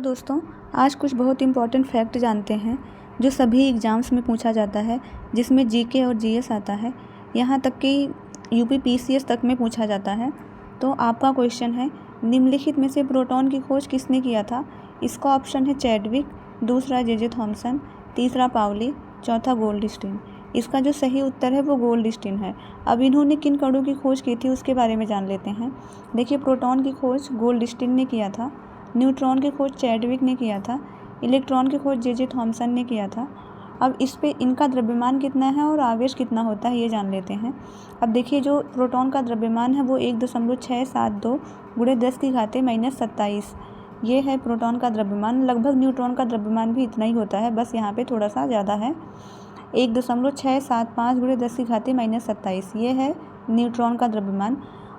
दोस्तों, आज कुछ बहुत इम्पॉर्टेंट फैक्ट जानते हैं जो सभी एग्ज़ाम्स में पूछा जाता है, जिसमें जीके और जीएस आता है। यहाँ तक कि यूपी पीसीएस तक में पूछा जाता है। तो आपका क्वेश्चन है, निम्नलिखित में से प्रोटॉन की खोज किसने किया था? इसका ऑप्शन है चैडविक, दूसरा जे थॉमसन, तीसरा पाउली, चौथा गोल्डस्टीन। इसका जो सही उत्तर है वो गोल्डस्टीन है। अब इन्होंने किन कणों की खोज की थी उसके बारे में जान लेते हैं। देखिए, प्रोटॉन की खोज गोल्डस्टीन ने किया था, न्यूट्रॉन की खोज चैडविक ने किया था, इलेक्ट्रॉन की खोज जे थॉमसन ने किया था। अब इस पे इनका द्रव्यमान कितना है और आवेश कितना होता है ये जान लेते हैं। अब देखिए, जो प्रोटॉन का द्रव्यमान है वो 1.672 × 10⁻⁻27 ये है प्रोटॉन का द्रव्यमान। लगभग न्यूट्रॉन का द्रव्यमान भी इतना ही होता है, बस यहाँ पे थोड़ा सा ज़्यादा है। 1.675 × 10⁻⁻27 ये है न्यूट्रॉन का द्रव्यमान।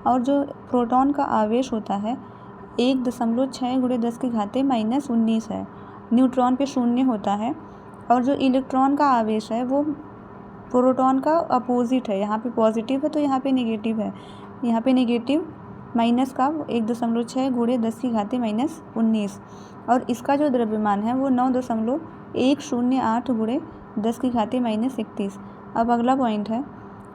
और जो प्रोटॉन का आवेश होता है 1.6 × 10⁻⁻19 है। न्यूट्रॉन पे 0 होता है। और जो इलेक्ट्रॉन का आवेश है वो प्रोटॉन का अपोजिट है। यहाँ पे पॉजिटिव है तो यहाँ पे नेगेटिव है। यहाँ पे नेगेटिव माइनस का 1.6 × 10⁻⁻19 और इसका जो द्रव्यमान है वो 9.108 × 10⁻⁻31। अब अगला पॉइंट है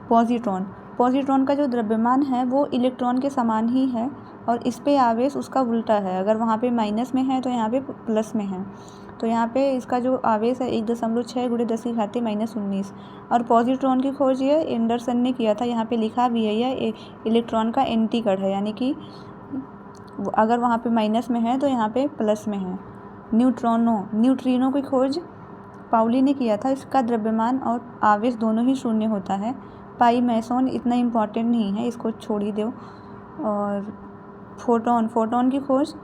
पॉजिट्रॉन। पॉजिट्रॉन का जो द्रव्यमान है वो इलेक्ट्रॉन के समान ही है और इस पे आवेश उसका उल्टा है। अगर वहाँ पे माइनस में है तो यहाँ पे प्लस में है। तो यहाँ पे इसका जो आवेश है 1.6 × 10⁻⁻19। और पॉजिट्रॉन की खोज ये एंडरसन ने किया था। यहाँ पे लिखा भी है यह इलेक्ट्रॉन का एंटी कण है, यानी कि अगर वहाँ पे माइनस में है तो यहाँ पे प्लस में है। न्यूट्रिनो की खोज पाउली ने किया था। इसका द्रव्यमान और आवेश दोनों ही 0 होता है। पाई मैसोन इतना इम्पॉर्टेंट नहीं है, इसको छोड़ ही दो। और फोटोन की खोज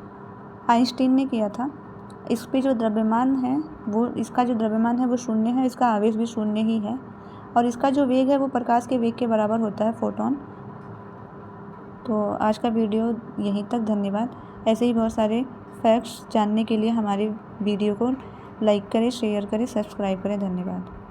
आइंस्टीन ने किया था। इस पे जो द्रव्यमान है वो इसका जो द्रव्यमान है वो 0 है, इसका आवेश भी 0 ही है और इसका जो वेग है वो प्रकाश के वेग के बराबर होता है, फोटोन। तो आज का वीडियो यहीं तक, धन्यवाद। ऐसे ही बहुत सारे फैक्ट्स जानने के लिए हमारे वीडियो को लाइक करें, शेयर करें, सब्सक्राइब करें। धन्यवाद।